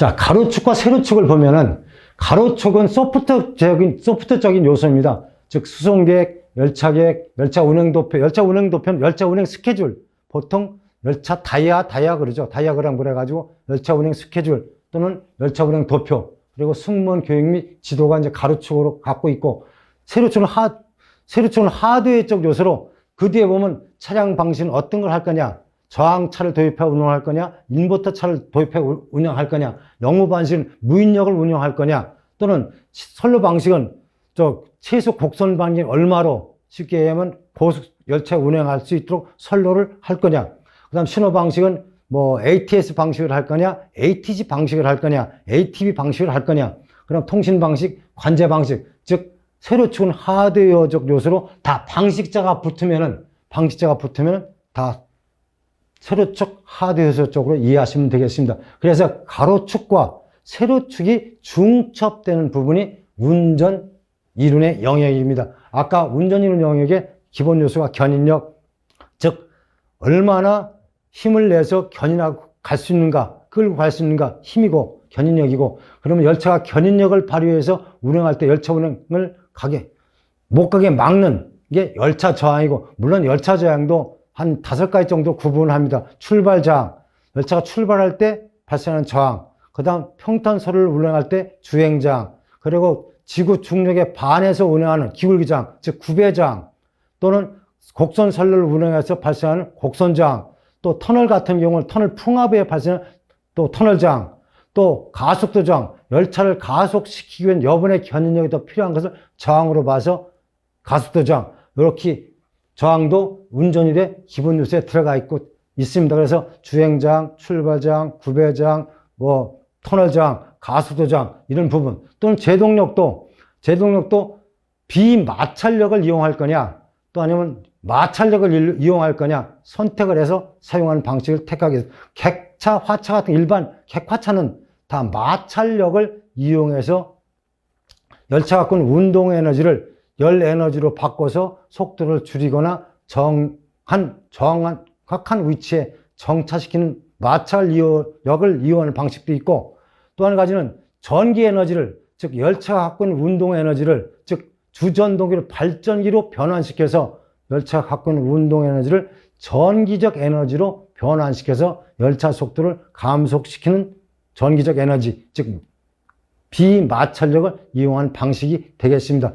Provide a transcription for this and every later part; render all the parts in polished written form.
자, 가로축과 세로축을 보면은 가로축은 소프트적인 요소입니다. 즉, 수송계획, 열차계획, 열차 운행도표, 열차 운행도표는 열차 운행 스케줄. 보통 열차 다이아 그러죠. 다이아그램 그래가지고 열차 운행 스케줄 또는 열차 운행 도표. 그리고 승무원 교육 및 지도가 이제 가로축으로 갖고 있고, 세로축은 하드웨어적 요소로 그 뒤에 보면 차량 방식은 어떤 걸 할 거냐, 저항차를 도입해 운영할 거냐, 인버터 차를 도입해 운영할 거냐, 영무 방식은 무인력을 운영할 거냐, 또는 선로 방식은 최소 곡선 반경이 얼마로 쉽게 얘기하면 고속 열차 운행할 수 있도록 선로를 할 거냐, 그 다음 신호 방식은 뭐 ATS 방식을 할 거냐, ATG 방식을 할 거냐, ATB 방식을 할 거냐, 그럼 통신 방식, 관제 방식, 즉 세로축은 하드웨어적 요소로 다 방식자가 붙으면은 다 세로축 하드웨어 쪽으로 이해하시면 되겠습니다. 그래서 가로축과 세로축이 중첩되는 부분이 운전 이론의 영역입니다. 아까 운전 이론 영역의 기본 요소가 견인력, 즉 얼마나 힘을 내서 견인하고 갈 수 있는가, 끌고 갈 수 있는가 힘이고 견인력이고, 그러면 열차가 견인력을 발휘해서 운행할 때 열차 운행을 못 가게 막는 게 열차 저항이고, 물론 열차 저항도 한 5가지 정도 구분합니다. 출발 저항, 열차가 출발할 때 발생하는 저항, 그 다음 평탄선로를 운행할 때 주행 저항, 그리고 지구 중력에 반해서 운행하는 기울기 저항, 즉 구배 저항, 또는 곡선 선로를 운행해서 발생하는 곡선 저항, 또 터널 같은 경우는 터널 풍압에 발생하는 또 터널 저항, 또 가속도 저항, 열차를 가속시키기 위한 여분의 견인력이 더 필요한 것을 저항으로 봐서 가속도 저항, 이렇게 저항도 운전일의 기본 요소에 들어가 있습니다. 그래서 주행 저항, 출발 저항, 구배 저항, 뭐 터널 저항, 가속도 저항, 이런 부분, 또는 제동력도 비마찰력을 이용할 거냐, 또 아니면 마찰력을 이용할 거냐 선택을 해서 사용하는 방식을 택하겠습니다. 객차, 화차 같은 일반 객화차는 다 마찰력을 이용해서 열차가 갖고 있는 운동 에너지를 열 에너지로 바꿔서 속도를 줄이거나 정확한 위치에 정차시키는 마찰력을 이용하는 방식도 있고, 또 한 가지는 전기 에너지를, 즉 열차가 갖고 있는 운동 에너지를, 즉 주전동기를 발전기로 변환시켜서 열차가 갖고 있는 운동 에너지를 전기적 에너지로 변환시켜서 열차 속도를 감속시키는 전기적 에너지, 즉 비마찰력을 이용한 방식이 되겠습니다.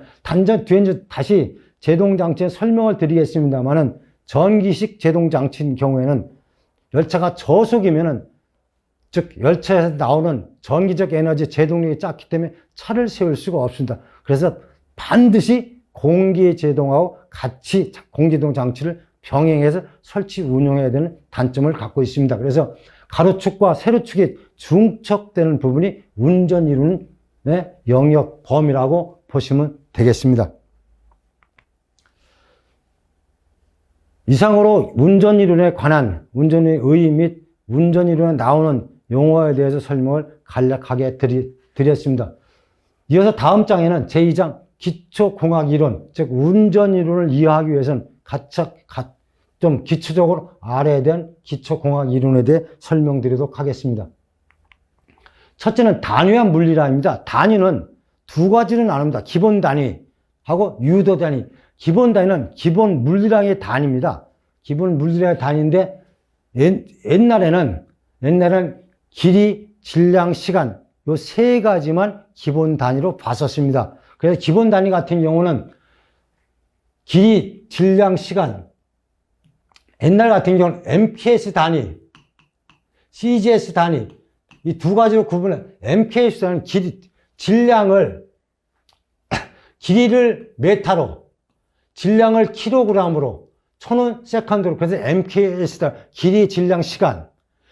뒤에 이제 다시 제동장치의 설명을 드리겠습니다만은, 전기식 제동장치인 경우에는 열차가 저속이면은, 즉 열차에서 나오는 전기적 에너지 제동력이 작기 때문에 차를 세울 수가 없습니다. 그래서 반드시 공기 제동하고 같이 공기제동 장치를 병행해서 설치 운용해야 되는 단점을 갖고 있습니다. 그래서 가로축과 세로축이 중첩되는 부분이 운전 이론의 영역 범위라고 보시면 되겠습니다. 이상으로 운전 이론에 관한 운전의 의의 및 운전 이론에 나오는 용어에 대해서 설명을 간략하게 드렸습니다. 이어서 다음 장에는 제2장 기초공학 이론, 즉 운전 이론을 이해하기 위해서는 좀 기초적으로 알아야 되는 기초공학 이론에 대해 설명드리도록 하겠습니다. 첫째는 단위화 물리학입니다. 단위는 두 가지로 나눕니다. 기본 단위하고 유도 단위. 기본 단위는 기본 물리학의 단위입니다. 기본 물리학의 단위인데, 옛날에는 길이, 질량, 시간 요 세 가지만 기본 단위로 봤었습니다. 그래서 기본 단위 같은 경우는 길이, 질량, 시간, 옛날 같은 경우는 MKS 단위, CGS 단위, 이 두 가지로 구분해. MKS 단위는 길이를 메타로, 질량을 킬로그램으로, 톤은 세컨드로, 그래서 MKS 단위, 길이, 질량, 시간.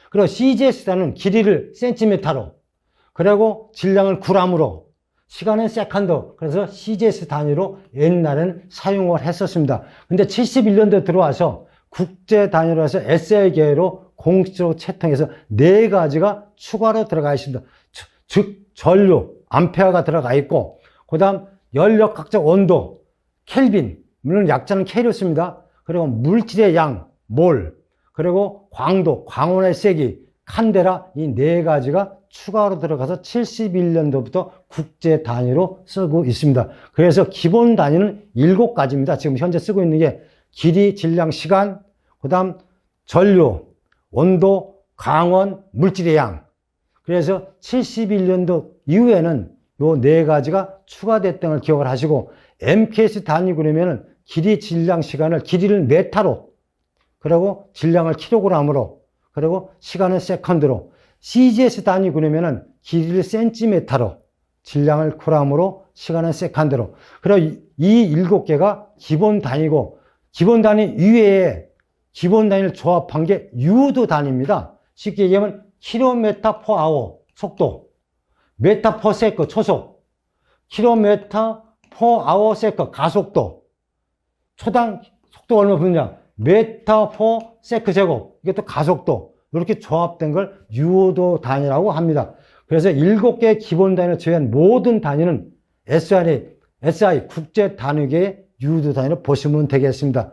그리고 CGS 단위는 길이를 센티미터로, 그리고 질량을 g으로, 시간은 세컨드, 그래서 CGS 단위로 옛날에는 사용을 했었습니다. 근데 71년도에 들어와서 국제 단위로 해서 SI계로 공식적으로 채택해서 4가지가 추가로 들어가 있습니다. 즉 전류, 암페어가 들어가 있고, 그 다음 열역학적 온도, 켈빈, 물론 약자는 K였습니다. 그리고 물질의 양, 몰, 그리고 광도, 광원의 세기, 칸데라, 이 4가지가 추가로 들어가서 71년도부터 국제 단위로 쓰고 있습니다. 그래서 기본 단위는 7가지입니다. 지금 현재 쓰고 있는 게 길이, 질량, 시간, 그 다음 전류, 온도, 강원, 물질의 양. 그래서 71년도 이후에는 요 4가지가 추가됐다는 걸 기억을 하시고, MKS 단위 그러면은 길이, 질량, 시간을 길이를 메타로, 그리고 질량을 킬로그램으로, 그리고 시간은 세컨드로, CGS 단위 그러면은 길이를 센티메타로, 질량을 그램으로, 시간은 세컨드로. 그리고 이 7개가 기본 단위고, 기본 단위 이외에 기본 단위를 조합한 게 유도 단위입니다. 쉽게 얘기하면 킬로미터 퍼 아워 속도, 메타 퍼 세컨 초속, 킬로미터 퍼 아워 세컨 가속도, 초당 속도가 얼마 부느냐, 메타 퍼 세컨 제곱, 이것도 가속도, 이렇게 조합된 걸 유도 단위라고 합니다. 그래서 7개의 기본 단위를 제외한 모든 단위는 SI 국제 단위계의 유도 단위로 보시면 되겠습니다.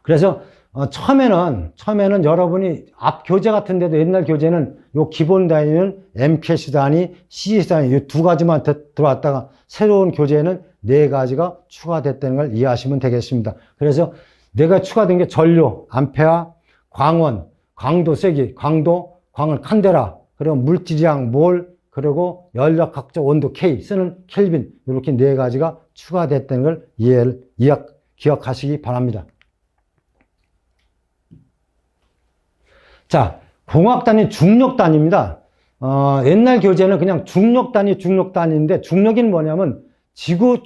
그래서 처음에는 여러분이 앞 교재 같은 데도 옛날 교재는 요 기본 단위는 MKS 단위, CGS 단위 이 2가지만 들어왔다가 새로운 교재에는 4가지가 추가됐다는 걸 이해하시면 되겠습니다. 그래서 4가지 추가된 게 전류, 암페어, 광원, 광도 세기, 광을 칸데라, 그리고 물질량, 몰, 그리고 연력학적 온도 K, 쓰는 켈빈, 이렇게 4가지가 추가됐다는 걸 기억하시기 바랍니다. 자, 공학단위 중력단위입니다. 옛날 교재는 그냥 중력단위인데, 중력이 뭐냐면 지구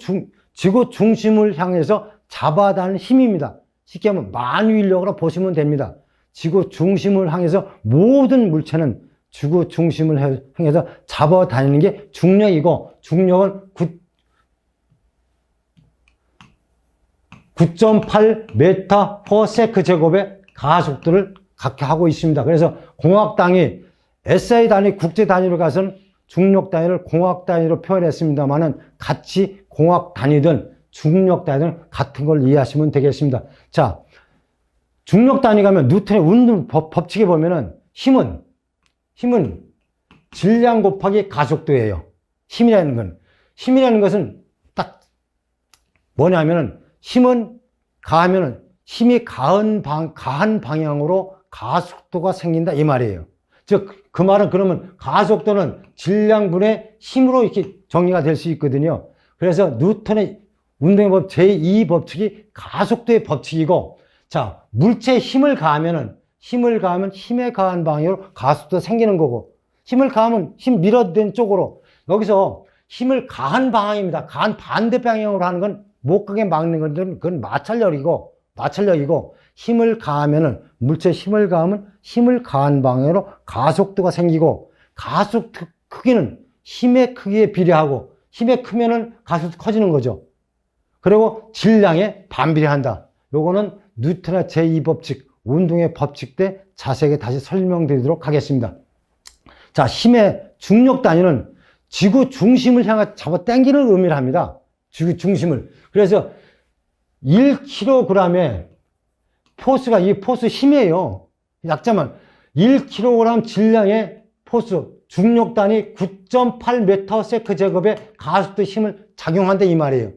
중심을 향해서 잡아다는 힘입니다. 쉽게 하면 만유인력으로 보시면 됩니다. 지구 중심을 향해서 모든 물체는 지구 중심을 향해서 잡아다니는 게 중력이고, 중력은 9.8m per sec 제곱의 가속도를 갖게 하고 있습니다. 그래서 공학 단위, SI 단위, 국제 단위로 가서는 중력 단위를 공학 단위로 표현했습니다만은 같이 공학 단위든 중력 단위든 같은 걸 이해하시면 되겠습니다. 자, 중력 단위 가면 뉴턴의 운동 법칙에 보면은 힘은 질량 곱하기 가속도예요. 힘이라는 것은 딱 뭐냐면은 힘이 가한 방향으로 가속도가 생긴다 이 말이에요. 즉 그 말은 그러면 가속도는 질량분의 힘으로 이렇게 정리가 될 수 있거든요. 그래서 뉴턴의 운동의 법 제2 법칙이 가속도의 법칙이고, 자, 물체에 힘을 가하면 힘에 가한 방향으로 가속도가 생기는 거고, 힘을 가하면 힘 밀어댄 쪽으로, 여기서 힘을 가한 방향입니다. 가한 반대 방향으로 하는 건 못 가게 막는 건 그건 마찰력이고 힘을 가하면은 물체에 힘을 가하면 힘을 가한 방향으로 가속도가 생기고, 가속도 크기는 힘의 크기에 비례하고, 힘의 크면은 가속도 커지는 거죠. 그리고 질량에 반비례한다. 요거는 뉴턴의 제2 법칙, 운동의 법칙 때 자세하게 다시 설명드리도록 하겠습니다. 자, 힘의 중력 단위는 지구 중심을 향해 잡아 당기는 의미를 합니다. 지구 중심을. 그래서 1kg의 포스가 이 포스 힘이에요. 약자만 1kg 질량의 포스, 중력 단위 9.8m/s 제곱의 가속도 힘을 작용한다 이 말이에요.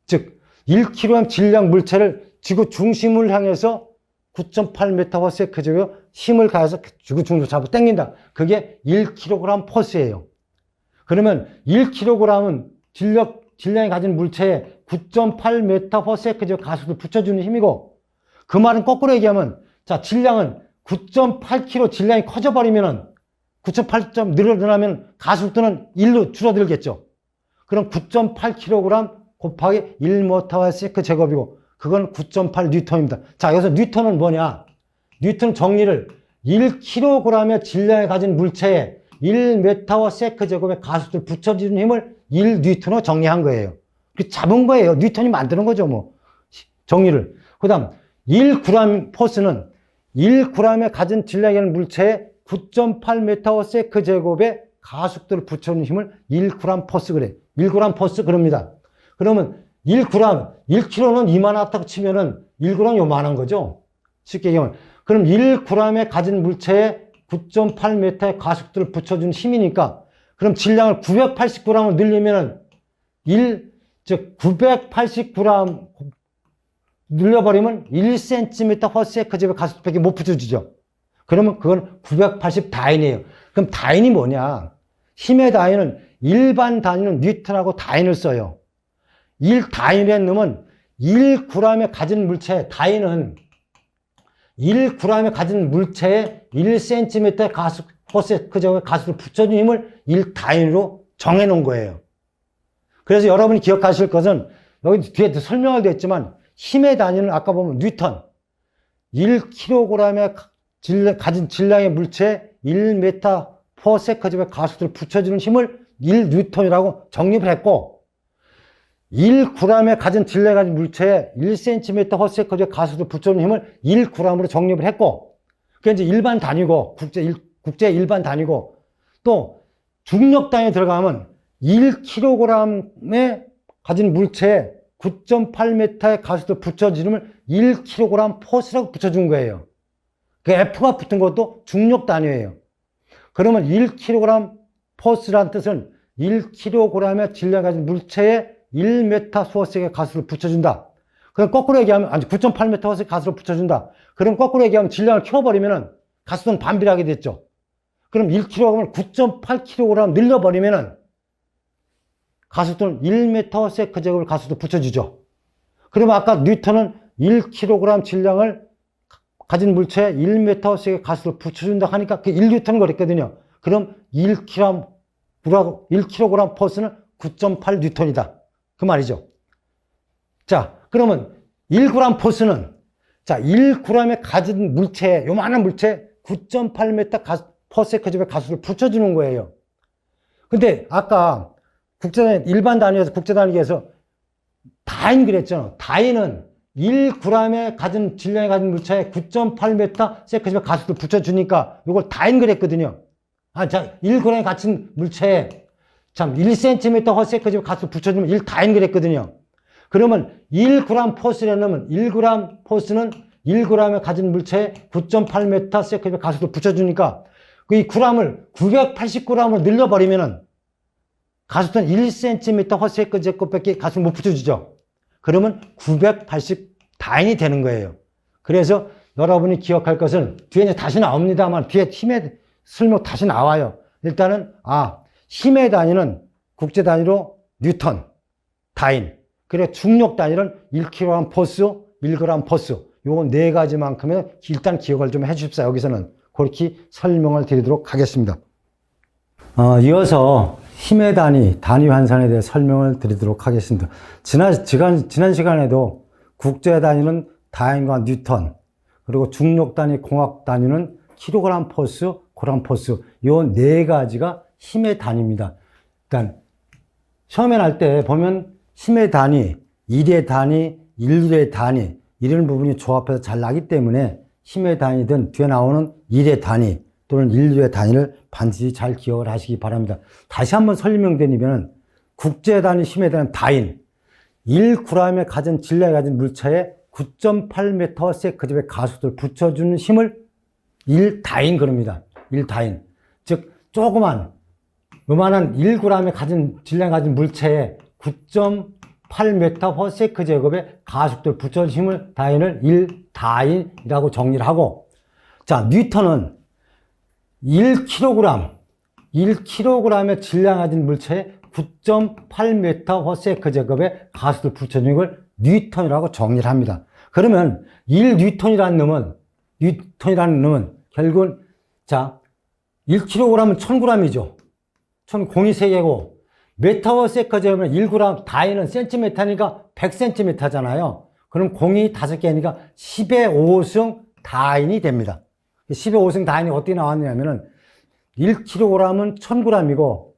즉 1kg 질량 물체를 지구 중심을 향해서 9.8m/s 제곱 힘을 가해서 지구 중심으로 잡아 당긴다. 그게 1kg 포스예요. 그러면 1kg은 질량이 가진 물체에 9.8m/s 제곱 가속도를 붙여주는 힘이고, 그 말은 거꾸로 얘기하면, 자, 질량은 9.8kg 질량이 커져버리면은 9.8점 늘어나면 가속도는 1로 줄어들겠죠. 그럼 9.8kg 곱하기 1m/s 제곱이고, 그건 9.8N입니다. 자, 여기서 뉴턴은 뭐냐? 뉴턴 정리를 1kg의 질량을 가진 물체에 1m/s 제곱의 가속도를 붙여주는 힘을 1N으로 정리한 거예요. 잡은 거예요. 뉴턴이 만드는 거죠, 뭐. 정리를. 그 다음, 1g 포스는 1g의 가진 질량이 있는 물체에 9.8m/s 제곱의 가속도를 붙여주는 힘을 1g 포스 그래. 1g 포스 그럽니다. 그러면 1kg는 이만하다고 치면은 1g 요만한 거죠. 쉽게 얘기하면. 그럼 1g의 가진 물체에 9.8m의 가속도를 붙여준 힘이니까, 그럼 질량을 980g을 늘리면은 즉 980g 늘려버리면 1cm/s의 가속도밖에 못 붙여주죠. 그러면 그건 980 다인이에요. 그럼 다인이 뭐냐? 힘의 다인은 일반 단위는 뉴턴하고 다인을 써요. 1다인이라는 놈은 1g에 가진 물체, 다인은 1g에 가진 물체에 1cm의 퍼세크제곱의 가속도를 붙여준 힘을 1다인으로 정해놓은 거예요. 그래서 여러분이 기억하실 것은 여기 뒤에 설명을 했지만 힘의 단위는 아까 보면 뉴턴, 1kg에 가진 질량의 물체에 1m/s의 가속도를 붙여주는 힘을 1뉴턴이라고 정립을 했고, 1g에 가진 질량의 가진 물체에 1cm/s의 가속도를 붙여주는 힘을 1g으로 정립을 했고, 그게 이제 일반 단위고, 국제 일반 단위고, 또 중력 단위 들어가면 1kg에 가진 물체에 9.8m의 가속도를 붙여주는 1kg 포스라고 붙여준 거예요. 그 F가 붙은 것도 중력 단위예요. 그러면 1kg 포스라는 뜻은 1kg의 질량을 가진 물체에 1m/s의 가속도를 붙여준다. 그럼 거꾸로 얘기하면, 아니 9.8m/s의 가속도를 붙여준다. 그럼 거꾸로 얘기하면 질량을 키워버리면은 가속도는 반비례하게 됐죠. 그럼 1kg을 9.8kg 늘려버리면은 가속도는 1m/s의 가속도 붙여주죠. 그러면 아까 뉴턴은 1kg 질량을 가진 물체에 1m/s의 가속도를 붙여준다 하니까 그 1뉴턴을 그랬거든요. 그럼 1kg 포스는 9.8뉴턴이다. 그 말이죠. 자, 그러면 1g 포스는, 자, 1g에 가진 물체에, 요만한 물체에 9.8m/s의 가속도를 붙여주는 거예요. 근데 아까 일반 단위에서 국제 단위에서 다인 그랬잖아. 다인은 1g에 가진 질량에 가진 물체에 9.8m/s의 가속도를 붙여주니까 이걸 다인 그랬거든요. 자, 1g에 가진 물체에 참 1cm/s의 가속도를 붙여주면 1다인 그랬거든요. 그러면 1g 포스라는 1g 포스는 1g에 가진 물체에 9.8m/s의 가속도를 붙여주니까 이 g을 980g을 늘려버리면은 가속도는 1cm/s밖에 가속도 못 붙여주죠. 그러면 980 다인이 되는 거예요. 그래서 여러분이 기억할 것은 뒤에 이제 다시 나옵니다만 뒤에 힘의 설명 다시 나와요. 일단은 힘의 단위는 국제 단위로 뉴턴, 다인. 그리고 중력 단위는 1kg 포스, 1g 포스. 요 네 가지만큼은 일단 기억을 좀 해주십시오. 여기서는 그렇게 설명을 드리도록 하겠습니다. 이어서 힘의 단위 환산에 대해 설명을 드리도록 하겠습니다. 지난 시간에도 국제 단위는 다인과 뉴턴, 그리고 중력 단위, 공학 단위는 킬로그램 포스, 그램 포스, 요 네 가지가 힘의 단위입니다. 일단 처음에 날 때 보면 힘의 단위, 일의 단위, 일의 단위 이런 부분이 조합해서 잘 나기 때문에 힘의 단위든 뒤에 나오는 일의 단위 또는 인류의 단위를 반드시 잘 기억을 하시기 바랍니다. 다시 한번 설명드리면 국제 단위 힘의 단위 다인 1g에 가진 질량에 가진 물체에 9.8m/s의 가속도를 붙여주는 힘을 1다인 그럽니다. 1다인. 즉 조그만 요만한 1g에 가진 질량에 가진 물체에 9.8m/s의 가속도를 붙여주는 힘을 다인을 1다인이라고 정리를 하고, 자, 뉴턴은 1kg의 질량 가진 물체에 9.8m/s의 가속도를 붙여주는 걸 뉴턴이라고 정리를 합니다. 그러면 1뉴턴이라는 놈은 결국은 자 1kg은 1000g이죠. 공이 3개고 메타워세커제면 1g 다인은 센티미터니까 100cm잖아요. 그럼 공이 5개니까 10의 5승 다인이 됩니다. 10의 5승 다인이 어떻게 나왔냐면은 1kg은 1000g이고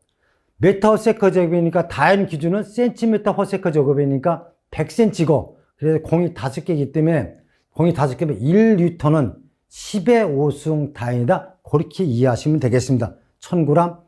메타워세커제곱이니까 다인 기준은 센티미터워세커제곱이니까 100cm고 그래서 공이 5개이기 때문에 공이 5개면 1뉴턴은 10의 5승 다인이다. 그렇게 이해하시면 되겠습니다. 1000g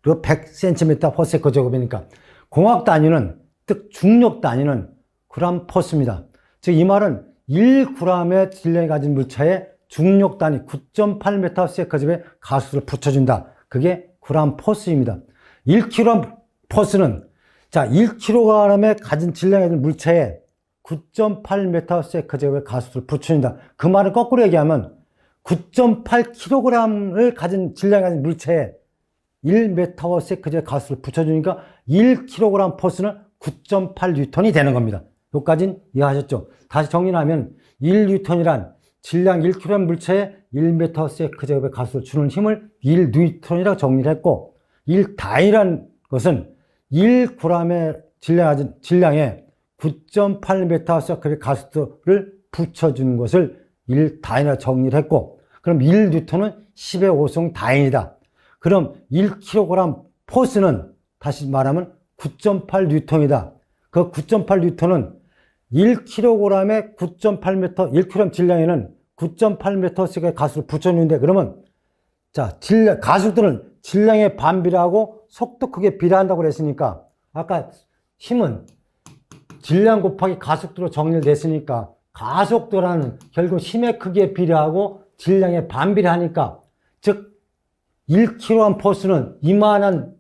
그리고 100cm/s제곱이니까 공학 단위는 즉 중력 단위는 그램 포스입니다. 즉 이 말은 1g의 질량이 가진 물체에 중력 단위 9.8msec의 가속도를 붙여준다. 그게 gPs입니다. 1kg는 자 1kg의 가진 질량의 물체에 9.8msec의 가속도를 붙여준다. 그 말을 거꾸로 얘기하면 9.8kg을 가진 질량의 가진 물체에 1ms의 가속도를 붙여주니까 1kgPs는 9.8N이 되는 겁니다. 여기까지는 이해하셨죠? 다시 정리하면 1N이란 질량 1kg 물체에 1ms의 가속도를 주는 힘을 1N이라고 정리를 했고 1단위란 것은 1g의 질량에 9.8ms의 가속도를 붙여주는 것을 1단위라 정리를 했고 그럼 1N은 10의 5성 단위이다. 그럼 1kgPs는 다시 말하면 9.8N이다. 그 9.8N은 1kg에 9.8m, 1kg 질량에는 9.8ms의 가속도를 붙여주는데 그러면 자, 가속도는 질량에 반비례하고 속도 크기에 비례한다고 그랬으니까 아까 힘은 질량 곱하기 가속도로 정리됐으니까 가속도라는 결국 힘의 크기에 비례하고 질량에 반비례하니까 즉 1kgPs는 이만한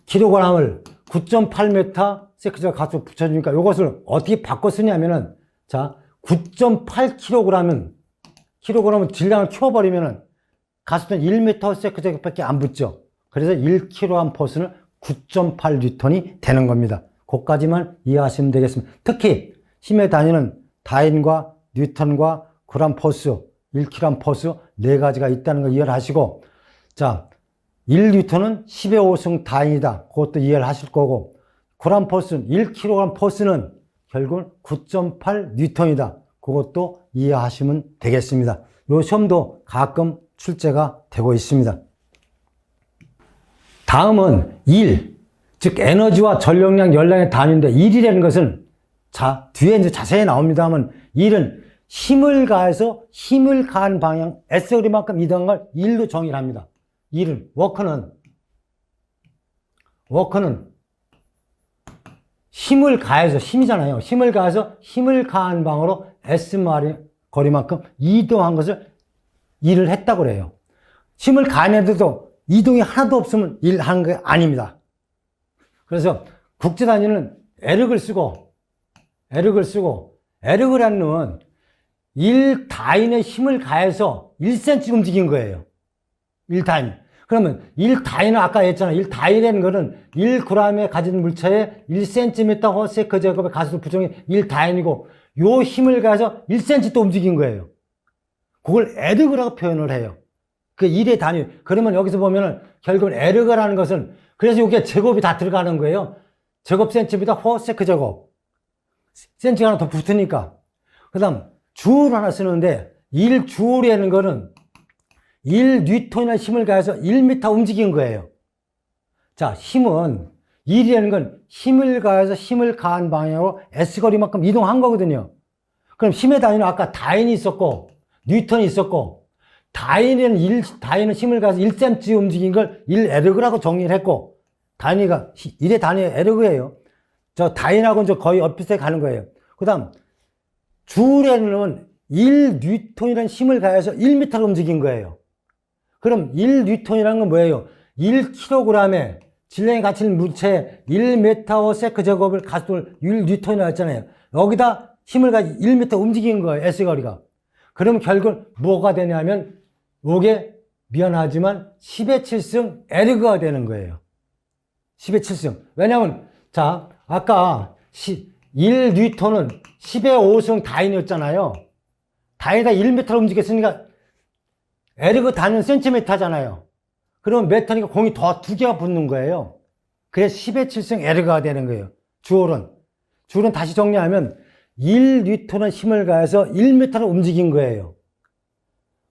킬로그램을 9.8ms의 가속도로 붙여주니까 이것을 어떻게 바꿔 쓰냐면은 자 9.8kg은 질량을 키워버리면은 가속도는 1ms의 밖에 안 붙죠. 그래서 1kgPs는 9.8N이 되는 겁니다. 그것까지만 이해하시면 되겠습니다. 특히 힘의 단위는 다인과 뉴턴과 gPs, 1kgPs 네 가지가 있다는 거 이해를 하시고 자 1N은 10의 5성 단위이다. 그것도 이해를 하실 거고 gPs는 1kgPs는 결국 9.8N이다. 그것도 이해하시면 되겠습니다. 이 시험도 가끔 출제가 되고 있습니다. 다음은 1, 즉 에너지와 전력량, 열량의 단위인데 1이라는 것은 자 뒤에 이제 자세히 나옵니다만 1은 힘을 가해서 힘을 가한 방향 S거리만큼 이동한 걸 1로 정의를 합니다. 1은 워크는 힘을 가해서 힘이잖아요. 힘을 가해서 힘을 가한 방으로 S거리만큼 이동한 것을 1을 했다고 그래요. 힘을 가해내도 이동이 하나도 없으면 1 하는 게 아닙니다. 그래서 국제 단위는 에르그를 쓰고 에르그라는 건 1단위의 힘을 가해서 1cm 움직인 거예요. 1단위. 그러면 1단위는 아까 했잖아요. 1단위라는 거는 1g에 가진 물체에 1cm/s의 가속도 부정이 1단위고 요 힘을 가해서 1cm 또 움직인 거예요. 그걸 에르그라고 표현을 해요. 그 1의 단위. 그러면 여기서 보면은 결국은 에르그라는 것은 그래서 이게 제곱이 다 들어가는 거예요. 제곱 센티미터 호세크 제곱. 센치가 하나 더 붙으니까. 그 다음 주울 하나 쓰는데 1주울이라는 거는 1N이나 힘을 가해서 1m 움직인 거예요. 자, 힘은 1이라는 건 힘을 가해서 힘을 가한 방향으로 S거리만큼 이동한 거거든요. 그럼 힘의 단위는 아까 다인이 있었고 뉴턴이 있었고 다인은 힘을 가해서 1cm 움직인 걸 1에르그라고 정리를 했고 단위가 1의 단위 에르그예요. 저 다인하고는 저 거의 엇비슷하게 가는 거예요. 그 다음 주울에는 1N이라는 힘을 가해서 1m를 움직인 거예요. 그럼 1N이라는 건 뭐예요? 1kg에 질량이 갇힌 물체에 1m/s 제곱을 가속도를 1N이라고 했잖아요. 여기다 힘을 가지고 1m 움직인 거예요. S거리가. 그럼 결국 뭐가 되냐면 이게 미안하지만 10의 7승 에르그가 되는 거예요. 10의 7승. 왜냐하면 자 아까 1N은 10의 5승 다인이었잖아요. 다인에다 1m를 움직였으니까 에르그 단위는 센티미터잖아요. 그러면 메타니까 공이 더 두 개가 붙는 거예요. 그래서 10의 7승 에르그가 되는 거예요. 주울은 다시 정리하면 1N은 힘을 가해서 1m를 움직인 거예요.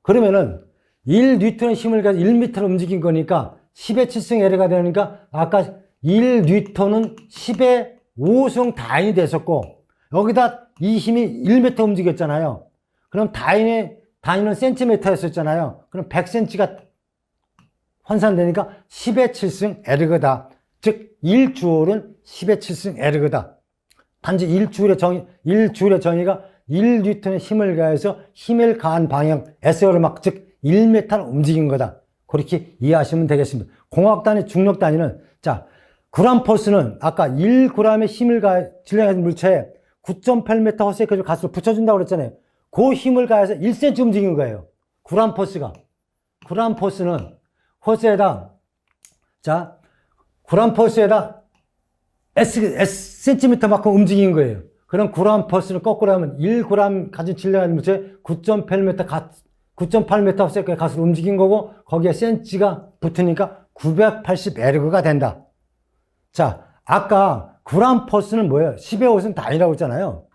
그러면은 1N은 힘을 가해서 1m를 움직인 거니까 10의 7승 에르가 되니까 아까 1N은 10의 5승 다인이 됐었고 여기다 이 힘이 1m 움직였잖아요. 그럼 단위는 센티미터였었잖아요. 그럼 100cm가 환산되니까 10의 7승 에르그다. 즉 1주울은 10의 7승 에르그다. 단지 1주울의 정의가 1N의 힘을 가해서 힘을 가한 방향 S를 막 즉 1m를 움직인 거다. 그렇게 이해하시면 되겠습니다. 공학 단위, 중력 단위는 자, 그람 포스는 아까 1g의 힘을 가해 질량의 물체에 9.8m 허세크를 가스로 붙여준다고 그랬잖아요. 그 힘을 가해서 1cm 움직인 거예요. 그람 포스가. 그람 포스는 허세에다 자, 그람 포스에다 cm만큼 움직인 거예요. 그럼 그람 포스를 거꾸로 하면 1g 가진 질량의 물체에 9.8m 허세크의 가스로 움직인 거고 거기에 cm가 붙으니까 980 된다. 자, 아까 그람 포스는 뭐예요? 10의 5는 단위라고 했잖아요.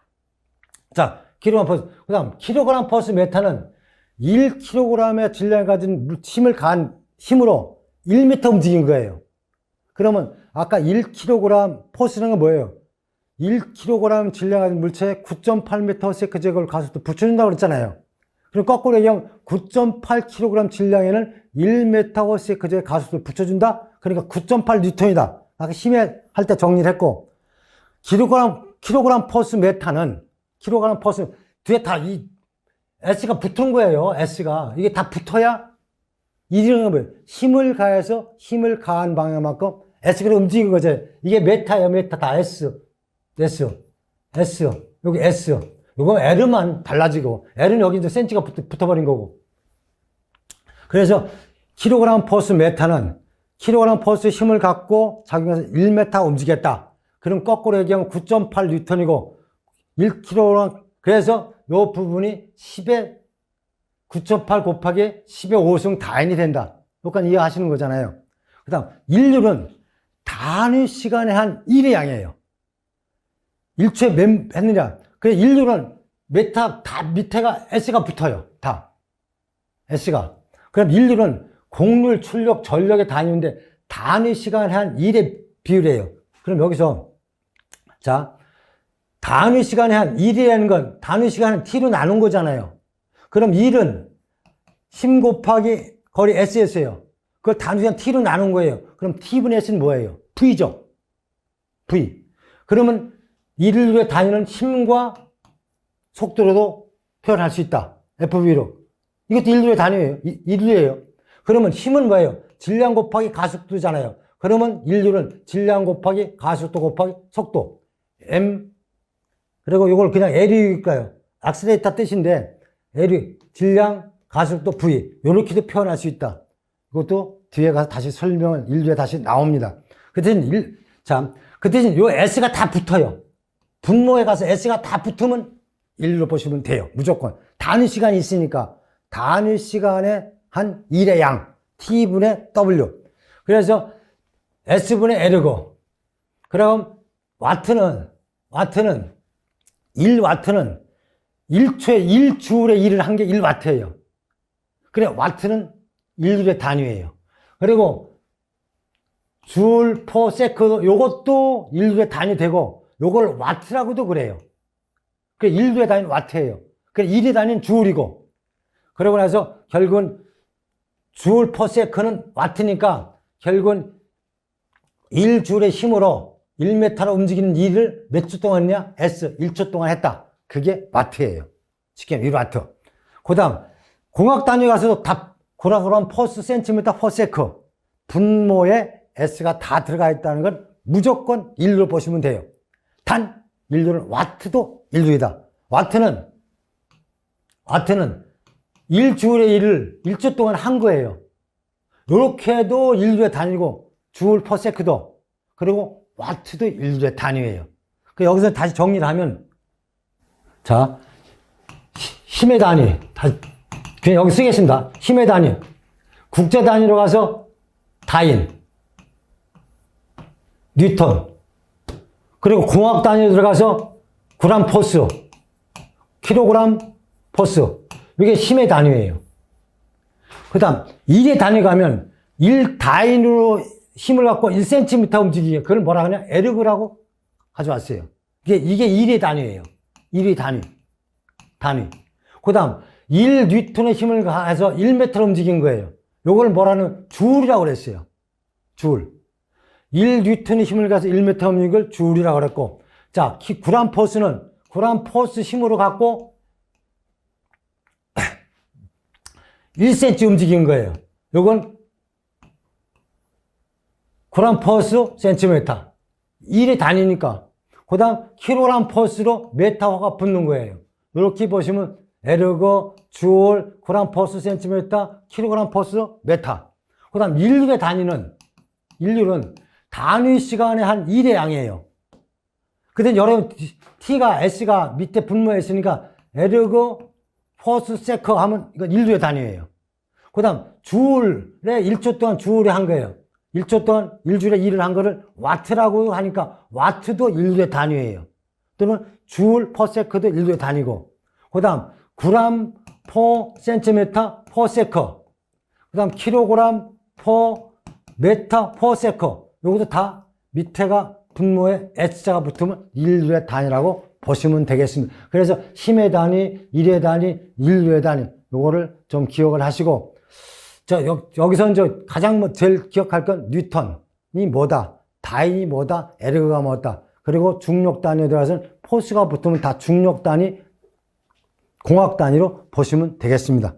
자, 킬로그램 포스. 그 다음, 킬로그램 포스 메타는 1kg의 질량을 가진 힘을 가한 힘으로 1m 움직인 거예요. 그러면 아까 1kg 포스는 건 뭐예요? 1kg 질량을 가진 물체에 9.8m 세크 제곱을 가속도 붙여준다고 그랬잖아요. 그럼 거꾸로 얘기하면 9.8kg 질량에는 1m 세크 제곱 가속도를 붙여준다? 그러니까 9.8N이다. 아까 힘에 할 때 정리를 했고, 킬로그램 포스 메타는, 킬로그램 포스, 뒤에 다 이, S가 붙은 거예요, S가. 이게 다 붙어야, 이런 뭐예요? 힘을 가해서 힘을 가한 방향만큼 S가 움직인 거죠. 이게 메타예요, 메타. 다 S. 여기 S. 요거 L만 달라지고, L은 여기 이제 센치가 붙어버린 거고. 그래서, 킬로그램 포스 메타는, 킬로그램 포스 힘을 갖고 작용해서 1m 움직였다. 그럼 거꾸로 얘기하면 9.8N이고 1kg 그래서 이 부분이 10의 9.8 곱하기 10의 5승 다인이 된다. 여기까지 이해하시는 거잖아요. 그 다음 인류는 단위 시간에 한 1의 양이에요. 1초에 몇 했느냐. 그래 인류는 메타 다 밑에가 S가 붙어요. 다 S가. 그럼 인류는 공률, 출력, 전력의 단위인데 단위 시간에 한 1의 비율이에요. 그럼 여기서 자 단위 시간에 한 1이라는 건 단위 시간은 T로 나눈 거잖아요. 그럼 1은 힘 곱하기 거리 S였어요. 그걸 단위 시간 T로 나눈 거예요. 그럼 T분의 S는 뭐예요? V죠. V. 그러면 인류의 단위는 힘과 속도로도 표현할 수 있다. FV로. 이것도 인류의 단위예요. 인류예요. 그러면 힘은 뭐예요? 질량 곱하기 가속도잖아요. 그러면 인류는 질량 곱하기 가속도 곱하기 속도. M. 그리고 이걸 그냥 L일까요? 악셀레이터 뜻인데, L, 질량, 가속도 V. 요렇게도 표현할 수 있다. 이것도 뒤에 가서 다시 설명을 인류에 다시 나옵니다. 그 대신, 그 대신 요 S가 다 붙어요. 분모에 가서 S가 다 붙으면 인류로 보시면 돼요. 무조건. 단위 시간이 있으니까. 단위 시간에 한 1의 양, T분의 W. 그래서 S분의 L고, 그럼 와트는 1와트는 1초에 1주울에 1을 한 게 1와트예요. 그래, 와트는 1줄의 단위예요. 그리고 줄, 포, 세크, 요것도 1줄의 단위 되고, 요걸 와트라고도 그래요. 그래, 1줄의 단위는 와트예요. 그래, 1의 단위는 주울이고, 그러고 나서 결국은 주울 퍼 세크는 와트니까 결국은 1줄의 힘으로 1m로 움직이는 일을 몇 초 동안 했냐? S. 1초 동안 했다. 그게 와트예요. 쉽게 1와트. 그 다음, 공학 단위 가서도 그럼 퍼스 센티미터 퍼 세크. 분모에 S가 다 들어가 있다는 건 무조건 인류로 보시면 돼요. 단, 인류는 와트도 인류이다. 와트는 1주울의 일을 1초 동안 한 거예요. 요렇게 해도 인류의 단위고, 주울 퍼 세크도, 그리고 와트도 인류의 단위예요. 여기서 다시 정리를 하면, 자, 힘의 단위, 그냥 여기 쓰겠습니다. 힘의 단위. 국제 단위로 가서 다인, 뉴턴, 그리고 공학 단위로 들어가서 그람 포스, 킬로그램 포스. 이게 힘의 단위예요. 그 다음, 1의 단위 가면 1다인으로 힘을 갖고 1cm 움직이게, 그걸 뭐라 하냐? 에르그라고 가져왔어요. 이게 1의 단위예요. 1의 단위. 그 다음, 1N의 힘을 가해서 1m 움직인 거예요. 요걸 뭐라는 주울이라고 그랬어요. 주울. 1N의 힘을 가해서 1m 움직인 걸 주울이라고 그랬고, 자, 그람 그람 포스 힘으로 갖고 1cm 움직인 거예요. 요건 그람 포스 센티미터. 1의 단위니까. 그 다음 킬로그램 포스로 메타화가 붙는 거예요. 이렇게 보시면 에르고, 주올, 그람 포스 센티미터, 킬로그램 포스 메타. 그 다음 인류의 단위는, 인류는 단위 시간에 한 1의 양이에요. 근데 여러분, T가, S가 밑에 분모에 있으니까 에르고, 포스 세커 하면 이건 인류의 단위예요. 그 다음 주울에 1초 동안 주울에 한 거예요. 1초 동안 1주일에 일을 한 거를 와트라고 하니까 와트도 인류의 단위예요. 또는 주울 퍼 세커도 인류의 단위고. 그 다음 그람 퍼 센티미터 퍼 세커. 그 다음 킬로그램 퍼 메타 퍼 세커. 요것도 다 밑에가 분모에 S자가 붙으면 인류의 단위라고 보시면 되겠습니다. 그래서 힘의 단위, 일의 단위, 인류의 단위. 요거를 좀 기억을 하시고. 자, 여기서 이제 가장 제일 기억할 건 뉴턴이 뭐다, 다인이 뭐다, 에르그가 뭐다. 그리고 중력 단위에 들어가서는 포스가 붙으면 다 중력 단위, 공학 단위로 보시면 되겠습니다.